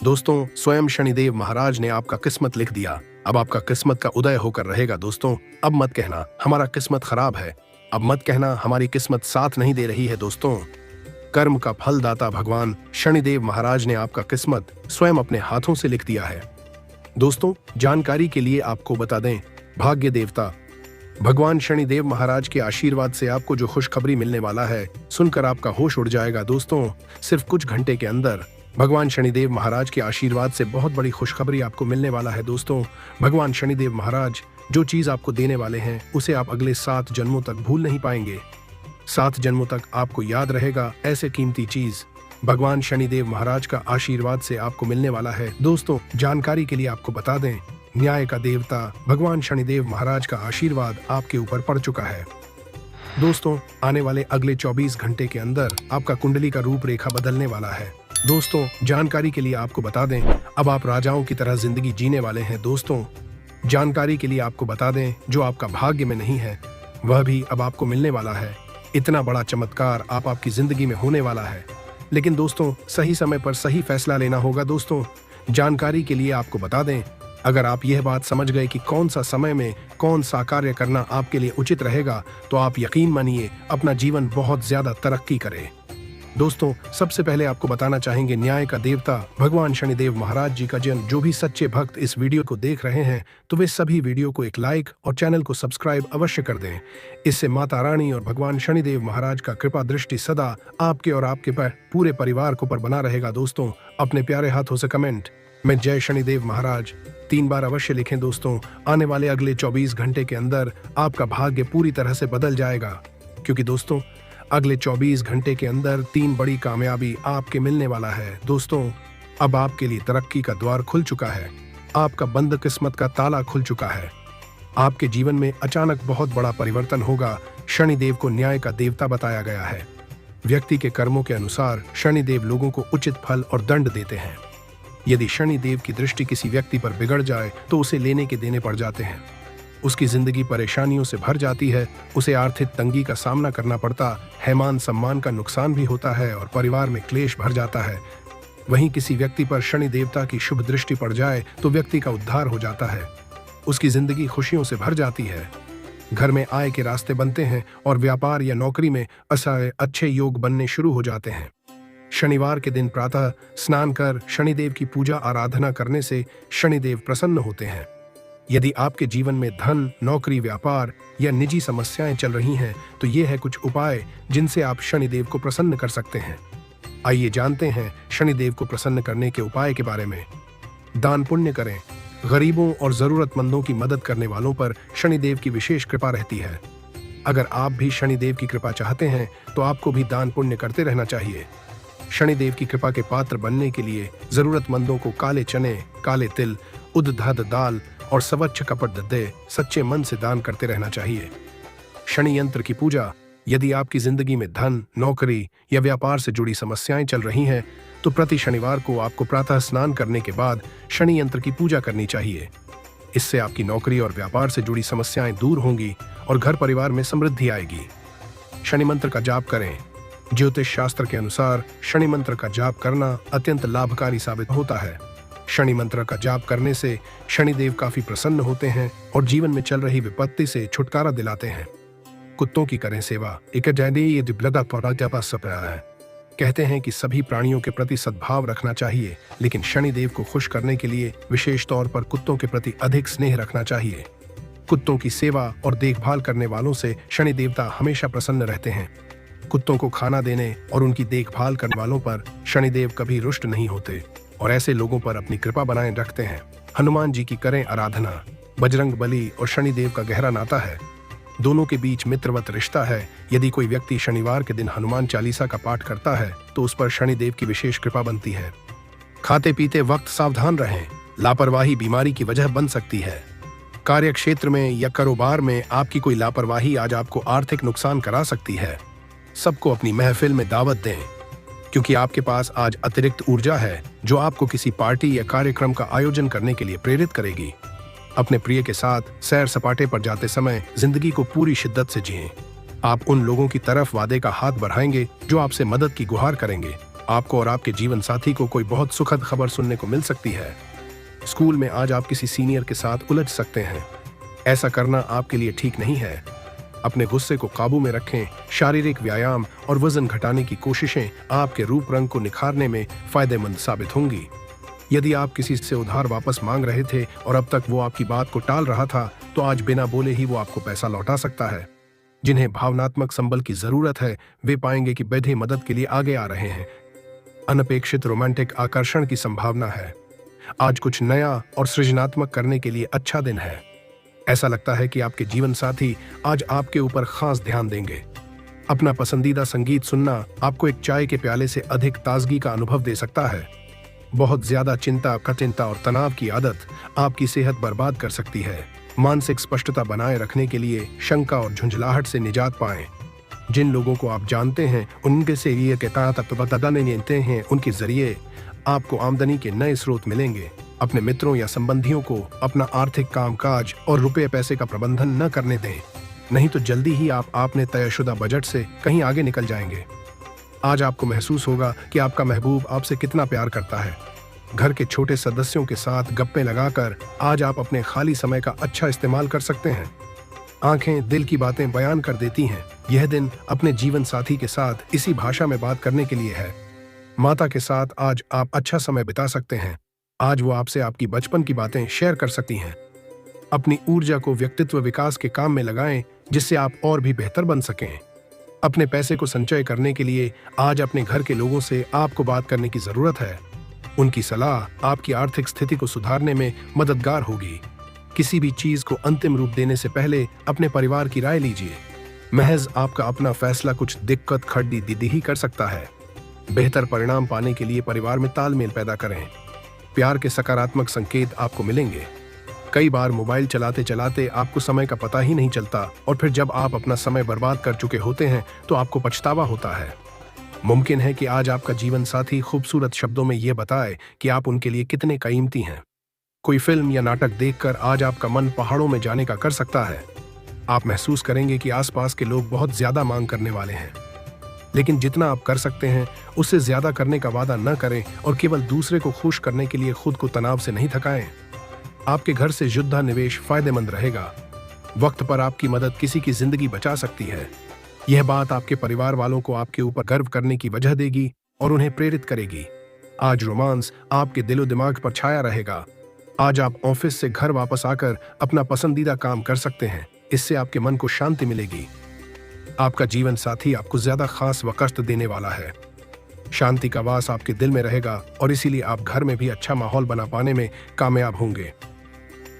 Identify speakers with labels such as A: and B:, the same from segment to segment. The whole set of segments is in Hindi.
A: दोस्तों, स्वयं शनिदेव महाराज ने आपका किस्मत लिख दिया। अब आपका किस्मत का उदय होकर रहेगा। दोस्तों, अब मत कहना हमारा किस्मत खराब है। अब मत कहना हमारी किस्मत साथ नहीं दे रही है। दोस्तों, कर्म का फल दाता भगवान शनिदेव महाराज ने आपका किस्मत स्वयं अपने हाथों से लिख दिया है। दोस्तों, जानकारी के लिए आपको बता दें, भाग्य देवता भगवान शनिदेव महाराज के आशीर्वाद से आपको जो खुशखबरी मिलने वाला है, सुनकर आपका होश उड़ जाएगा। दोस्तों, सिर्फ कुछ घंटे के अंदर भगवान शनिदेव महाराज के आशीर्वाद से बहुत बड़ी खुशखबरी आपको मिलने वाला है। दोस्तों, भगवान शनिदेव महाराज जो चीज आपको देने वाले हैं, उसे आप अगले 7 जन्मों तक भूल नहीं पाएंगे। 7 जन्मों तक आपको याद रहेगा ऐसे कीमती चीज भगवान शनिदेव महाराज का आशीर्वाद से आपको मिलने वाला है। दोस्तों, जानकारी के लिए आपको बता दें, न्याय का देवता भगवान शनिदेव महाराज का आशीर्वाद आपके ऊपर पड़ चुका है। दोस्तों, आने वाले अगले 24 घंटे के अंदर आपका कुंडली का रूपरेखा बदलने वाला है। दोस्तों, जानकारी के लिए आपको बता दें, अब आप राजाओं की तरह जिंदगी जीने वाले हैं। दोस्तों, जानकारी के लिए आपको बता दें, जो आपका भाग्य में नहीं है वह भी अब आपको मिलने वाला है। इतना बड़ा चमत्कार आपकी जिंदगी में होने वाला है, लेकिन दोस्तों सही समय पर सही फैसला लेना होगा। दोस्तों, जानकारी के लिए आपको बता दें, अगर आप यह बात समझ गए कि कौन सा समय में कौन सा कार्य करना आपके लिए उचित रहेगा, तो आप यकीन मानिए अपना जीवन बहुत ज्यादा तरक्की करे। दोस्तों, सबसे पहले आपको बताना चाहेंगे, न्याय का देवता भगवान शनिदेव महाराज जी का जन्म जो भी सच्चे भक्त इस वीडियो को देख रहे हैं, तो वे सभी वीडियो को एक लाइक और चैनल को सब्सक्राइब अवश्य कर दें। इससे माता रानी और भगवान शनिदेव महाराज का कृपा दृष्टि सदा आपके और आपके पूरे परिवार को पर बना रहेगा। दोस्तों, अपने प्यारे हाथों से कमेंट में जय शनिदेव महाराज 3 बार अवश्य लिखें। दोस्तों, आने वाले अगले 24 घंटे के अंदर आपका भाग्य पूरी तरह से बदल जाएगा, क्योंकि दोस्तों अगले 24 घंटे के अंदर 3 बड़ी कामयाबी आपके मिलने वाला है। दोस्तों, अब आपके लिए तरक्की का द्वार खुल चुका है। आपका बंद किस्मत का ताला खुल चुका है। आपके जीवन में अचानक बहुत बड़ा परिवर्तन होगा। शनिदेव को न्याय का देवता बताया गया है। व्यक्ति के कर्मों के अनुसार शनिदेव लोगों को उचित फल और दंड देते हैं। यदि शनिदेव की दृष्टि किसी व्यक्ति पर बिगड़ जाए तो उसे लेने के देने पड़ जाते हैं। उसकी जिंदगी परेशानियों से भर जाती है। उसे आर्थिक तंगी का सामना करना पड़ता है, मान सम्मान का नुकसान भी होता है और परिवार में क्लेश भर जाता है। वहीं किसी व्यक्ति पर शनि देवता की शुभ दृष्टि पड़ जाए तो व्यक्ति का उद्धार हो जाता है। उसकी जिंदगी खुशियों से भर जाती है। घर में आय के रास्ते बनते हैं और व्यापार या नौकरी में अच्छे योग बनने शुरू हो जाते हैं। शनिवार के दिन प्रातः स्नान कर शनिदेव की पूजा आराधना करने से शनिदेव प्रसन्न होते हैं। यदि आपके जीवन में धन, नौकरी, व्यापार या निजी समस्याएं चल रही हैं, तो ये है कुछ उपाय जिनसे आप शनिदेव को प्रसन्न कर सकते हैं। आइए जानते हैं शनिदेव को प्रसन्न करने के उपाय के बारे में। दान पुण्य करें। गरीबों और जरूरतमंदों की मदद करने वालों पर शनिदेव की विशेष कृपा रहती है। अगर आप भी शनिदेव की कृपा चाहते हैं तो आपको भी दान पुण्य करते रहना चाहिए। शनिदेव की कृपा के पात्र बनने के लिए जरूरतमंदों को काले चने, काले तिल, उद्ध दाल और स्वच्छ कपड़े सच्चे मन से दान करते रहना चाहिए। शनि यंत्र की पूजा। यदि आपकी जिंदगी में धन, नौकरी या व्यापार से जुड़ी समस्याएं चल रही हैं, तो प्रति शनिवार को आपको प्रातः स्नान करने के बाद शनि यंत्र की पूजा करनी चाहिए। इससे आपकी नौकरी और व्यापार से जुड़ी समस्याएं दूर होंगी और घर परिवार में समृद्धि आएगी। शनि मंत्र का जाप करें। ज्योतिष शास्त्र के अनुसार शनि मंत्र का जाप करना अत्यंत लाभकारी साबित होता है। शनि मंत्र का जाप करने से शनिदेव काफी प्रसन्न होते हैं और जीवन में चल रही विपत्ति से छुटकारा दिलाते हैं। कुत्तों की करें सेवा। कहते हैं कि सभी प्राणियों के प्रति सद्भाव रखना चाहिए, लेकिन शनिदेव को खुश करने के लिए विशेष तौर पर कुत्तों के प्रति अधिक स्नेह रखना चाहिए। कुत्तों की सेवा और देखभाल करने वालों से शनि देवता हमेशा प्रसन्न रहते हैं। कुत्तों को खाना देने और उनकी देखभाल करने वालों पर शनिदेव कभी रुष्ट नहीं होते और ऐसे लोगों पर अपनी कृपा बनाए रखते हैं। हनुमान जी की करें आराधना। बजरंग बली और शनिदेव का गहरा नाता है। दोनों के बीच मित्रवत रिश्ता है। यदि कोई व्यक्ति शनिवार के दिन हनुमान चालीसा का पाठ करता है तो उस पर शनिदेव की विशेष कृपा बनती है। खाते पीते वक्त सावधान रहें। लापरवाही बीमारी की वजह बन सकती है। कार्य क्षेत्र में या कारोबार में आपकी कोई लापरवाही आज आपको आर्थिक नुकसान करा सकती है। सबको अपनी महफिल में दावत दें, क्योंकि आपके पास आज अतिरिक्त ऊर्जा है जो आपको किसी पार्टी या कार्यक्रम का आयोजन करने के लिए प्रेरित करेगी। अपने प्रिय के साथ सैर सपाटे पर जाते समय जिंदगी को पूरी शिद्दत से जिएं। आप उन लोगों की तरफ वादे का हाथ बढ़ाएंगे जो आपसे मदद की गुहार करेंगे। आपको और आपके जीवन साथी को कोई बहुत सुखद खबर सुनने को मिल सकती है। स्कूल में आज आप किसी सीनियर के साथ उलझ सकते हैं। ऐसा करना आपके लिए ठीक नहीं है। अपने गुस्से को काबू में रखें। शारीरिक व्यायाम और वजन घटाने की कोशिशें आपके रूप रंग को निखारने में फायदेमंद साबित होंगी। यदि आप किसी से उधार वापस मांग रहे थे और अब तक वो आपकी बात को टाल रहा था, तो आज बिना बोले ही वो आपको पैसा लौटा सकता है। जिन्हें भावनात्मक संबल की जरूरत है, वे पाएंगे कि बेटे मदद के लिए आगे आ रहे हैं। अनपेक्षित रोमांटिक आकर्षण की संभावना है। आज कुछ नया और सृजनात्मक करने के लिए अच्छा दिन है। ऐसा लगता है कि आपके जीवन साथी आज आपके ऊपर खास ध्यान देंगे। अपना पसंदीदा संगीत सुनना आपको एक चाय के प्याले से अधिक ताजगी का अनुभव दे सकता है। बहुत ज्यादा चिंता, कठिनता और तनाव की आदत आपकी सेहत बर्बाद कर सकती है। मानसिक स्पष्टता बनाए रखने के लिए शंका और झुंझलाहट से निजात पाएं। जिन लोगों को आप जानते हैं, उनके से ये कहते हैं, उनके जरिए आपको आमदनी के नए स्रोत मिलेंगे। अपने मित्रों या संबंधियों को अपना आर्थिक कामकाज और रुपये पैसे का प्रबंधन न करने दें, नहीं तो जल्दी ही आप आपने तयशुदा बजट से कहीं आगे निकल जाएंगे। आज आपको महसूस होगा कि आपका महबूब आपसे कितना प्यार करता है। घर के छोटे सदस्यों के साथ गप्पे लगाकर आज आप अपने खाली समय का अच्छा इस्तेमाल कर सकते हैं। आंखें दिल की बातें बयान कर देती हैं। यह दिन अपने जीवन साथी के साथ इसी भाषा में बात करने के लिए है। माता के साथ आज आप अच्छा समय बिता सकते हैं। आज वो आपसे आपकी बचपन की बातें शेयर कर सकती हैं। अपनी ऊर्जा को व्यक्तित्व विकास के काम में लगाएं, जिससे आप और भी बेहतर बन सकें। अपने पैसे को संचय करने के लिए आज अपने घर के लोगों से आपको बात करने की जरूरत है। उनकी सलाह आपकी आर्थिक स्थिति को सुधारने में मददगार होगी। किसी भी चीज को अंतिम रूप देने से पहले अपने परिवार की राय लीजिए। महज आपका अपना फैसला कुछ दिक्कत खड़ी दीदी ही कर सकता है। बेहतर परिणाम पाने के लिए परिवार में तालमेल पैदा करें। प्यार के सकारात्मक संकेत आपको मिलेंगे। कई बार मोबाइल चलाते चलाते आपको समय का पता ही नहीं चलता और फिर जब आप अपना समय बर्बाद कर चुके होते हैं तो आपको पछतावा होता है। मुमकिन है कि आज आपका जीवन साथी खूबसूरत शब्दों में यह बताए कि आप उनके लिए कितने कीमती हैं। कोई फिल्म या नाटक देखकर आज आपका मन पहाड़ों में जाने का कर सकता है। आप महसूस करेंगे कि आसपास के लोग बहुत ज्यादा मांग करने वाले हैं, लेकिन जितना आप कर सकते हैं उससे ज्यादा करने का वादा न करें और केवल दूसरे को खुश करने के लिए खुद को तनाव से नहीं थकाएं। आपके घर से युद्धा निवेश फायदेमंद रहेगा। वक्त पर आपकी मदद किसी की जिंदगी बचा सकती है। यह बात आपके परिवार वालों को आपके ऊपर गर्व करने की वजह देगी और उन्हें प्रेरित करेगी। आज रोमांस आपके दिलो दिमाग पर छाया रहेगा। आज आप ऑफिस से घर वापस आकर अपना पसंदीदा काम कर सकते हैं। इससे आपके मन को शांति मिलेगी। आपका जीवन साथी आपको ज्यादा खास व कष्ट देने वाला है। शांति का वास आपके दिल में रहेगा और इसीलिए आप घर में भी अच्छा माहौल बना पाने में कामयाब होंगे।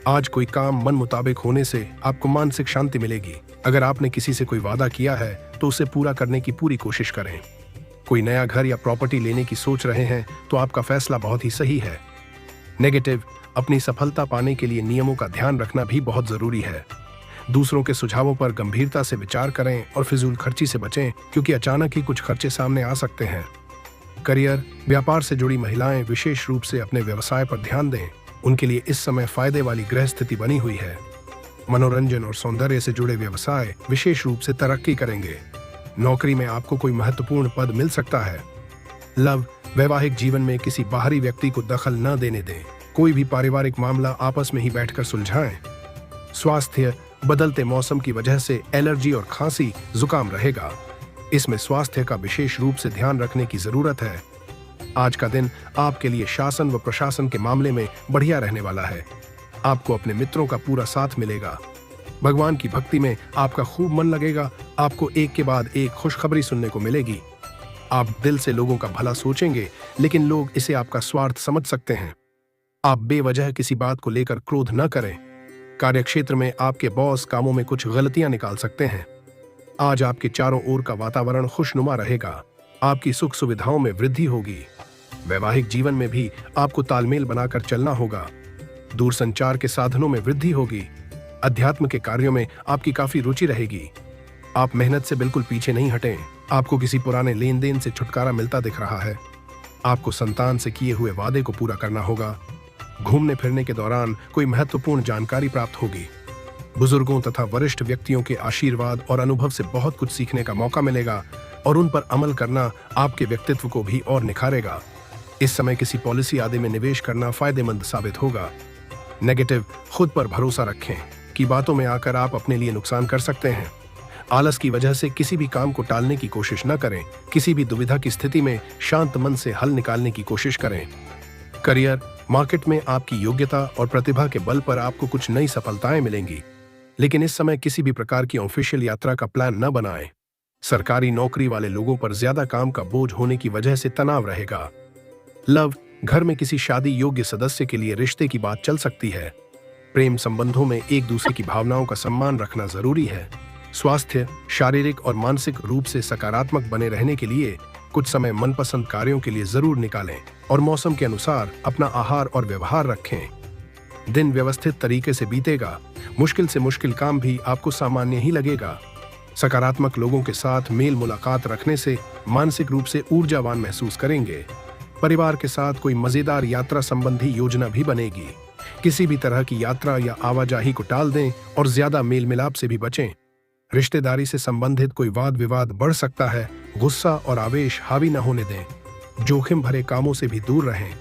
A: आज कोई काम मन मुताबिक होने से आपको मानसिक शांति मिलेगी। अगर आपने किसी से कोई वादा किया है तो उसे पूरा करने की पूरी कोशिश करें। कोई नया घर या प्रॉपर्टी लेने की सोच रहे हैं तो आपका फैसला बहुत ही सही है। नेगेटिव, अपनी सफलता पाने के लिए नियमों का ध्यान रखना भी बहुत जरूरी है। दूसरों के सुझावों पर गंभीरता से विचार करें और फिजूल खर्ची से बचें, क्योंकि अचानक ही कुछ खर्चे सामने आ सकते हैं। करियर, व्यापार से जुड़ी महिलाएं विशेष रूप से अपने व्यवसाय पर ध्यान दें। उनके लिए इस समय फायदे वाली ग्रह स्थिति बनी हुई है। मनोरंजन और सौंदर्य से जुड़े व्यवसाय विशेष रूप से तरक्की करेंगे। नौकरी में आपको कोई महत्वपूर्ण पद मिल सकता है। लव, वैवाहिक जीवन में किसी बाहरी व्यक्ति को दखल न देने दें। कोई भी पारिवारिक मामला आपस में ही बैठकर सुलझाएं। स्वास्थ्य, बदलते मौसम की वजह से एलर्जी और खांसी जुकाम रहेगा। इसमें स्वास्थ्य का विशेष रूप से ध्यान रखने की जरूरत है। आज का दिन आपके लिए शासन व प्रशासन के मामले में बढ़िया रहने वाला है। आपको अपने मित्रों का पूरा साथ मिलेगा। भगवान की भक्ति में आपका खूब मन लगेगा। आपको एक के बाद एक खुशखबरी सुनने को मिलेगी। आप दिल से लोगों का भला सोचेंगे, लेकिन लोग इसे आपका स्वार्थ समझ सकते हैं। आप बेवजह किसी बात को लेकर क्रोध न करें। कार्यक्षेत्र में आपके बॉस कामों में कुछ गलतियां निकाल सकते हैं। आज आपके चारों ओर का वातावरण खुशनुमा रहेगा। आपकी सुख सुविधाओं में वृद्धि होगी। वैवाहिक जीवन में भी आपको तालमेल बनाकर चलना होगा। दूरसंचार के साधनों में वृद्धि होगी। अध्यात्म के कार्यों में आपकी काफी रुचि रहेगी। आप मेहनत से बिल्कुल पीछे नहीं हटें। आपको किसी पुराने लेन देन से छुटकारा मिलता दिख रहा है। आपको संतान से किए हुए वादे को पूरा करना होगा। घूमने फिरने के दौरान कोई महत्वपूर्ण जानकारी प्राप्त होगी। बुजुर्गों तथा वरिष्ठ व्यक्तियों के आशीर्वाद और अनुभव से बहुत कुछ सीखने का मौका मिलेगा। और उन पर अमल करना आपके व्यक्तित्व को भी और निखारेगा। इस समय किसी पॉलिसी आदि में निवेश करना फायदेमंद साबित होगा। नेगेटिव, खुद पर भरोसा रखें कि बातों में आकर आप अपने लिए नुकसान कर सकते हैं। आलस की वजह से किसी भी काम को टालने की कोशिश न करें। किसी भी दुविधा की स्थिति में शांत मन से हल निकालने की कोशिश करें। करियर, मार्केट में आपकी योग्यता और प्रतिभा के बल पर आपको कुछ नई सफलताएं मिलेंगी, लेकिन इस समय किसी भी प्रकार की ऑफिशियल यात्रा का प्लान न बनाएं। सरकारी नौकरी वाले लोगों पर ज्यादा काम का बोझ होने की वजह से तनाव रहेगा। लव, घर में किसी शादी योग्य सदस्य के लिए रिश्ते की बात चल सकती है। प्रेम संबंधों में एक दूसरे की भावनाओं का सम्मान रखना जरूरी है। स्वास्थ्य, शारीरिक और मानसिक रूप से सकारात्मक बने रहने के लिए कुछ समय मनपसंद कार्यों के लिए जरूर निकालें और मौसम के अनुसार अपना आहार और व्यवहार रखें। दिन व्यवस्थित तरीके से बीतेगा। मुश्किल से मुश्किल काम भी आपको सामान्य ही लगेगा। सकारात्मक लोगों के साथ मेल मुलाकात रखने से मानसिक रूप से ऊर्जावान महसूस करेंगे। परिवार के साथ कोई मजेदार यात्रा संबंधी योजना भी बनेगी। किसी भी तरह की यात्रा या आवाजाही को टाल दें और ज्यादा मेल मिलाप से भी बचें। रिश्तेदारी से संबंधित कोई वाद विवाद बढ़ सकता है। गुस्सा और आवेश हावी न होने दें। जोखिम भरे कामों से भी दूर रहें।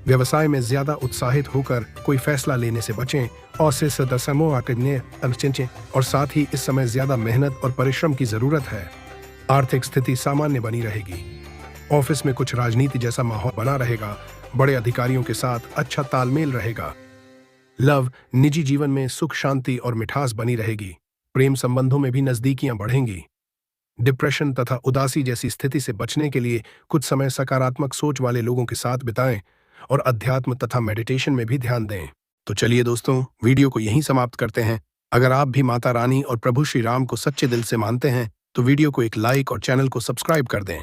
A: व्यवसाय में ज्यादा उत्साहित होकर कोई फैसला लेने से बचें और और साथ ही इस समय ज्यादा मेहनत और परिश्रम की जरूरत है। आर्थिक स्थिति सामान्य बनी रहेगी। ऑफिस में कुछ राजनीति जैसा माहौल बना रहेगा। बड़े अधिकारियों के साथ अच्छा तालमेल रहेगा। लव, निजी जीवन में सुख शांति और मिठास बनी रहेगी। प्रेम संबंधों में भी नजदीकियां बढ़ेंगी। डिप्रेशन तथा उदासी जैसी स्थिति से बचने के लिए कुछ समय सकारात्मक सोच वाले लोगों के साथ बिताएं और अध्यात्म तथा मेडिटेशन में भी ध्यान दें। तो चलिए दोस्तों, वीडियो को यहीं समाप्त करते हैं। अगर आप भी माता रानी और प्रभु श्री राम को सच्चे दिल से मानते हैं तो वीडियो को एक लाइक और चैनल को सब्सक्राइब कर दें।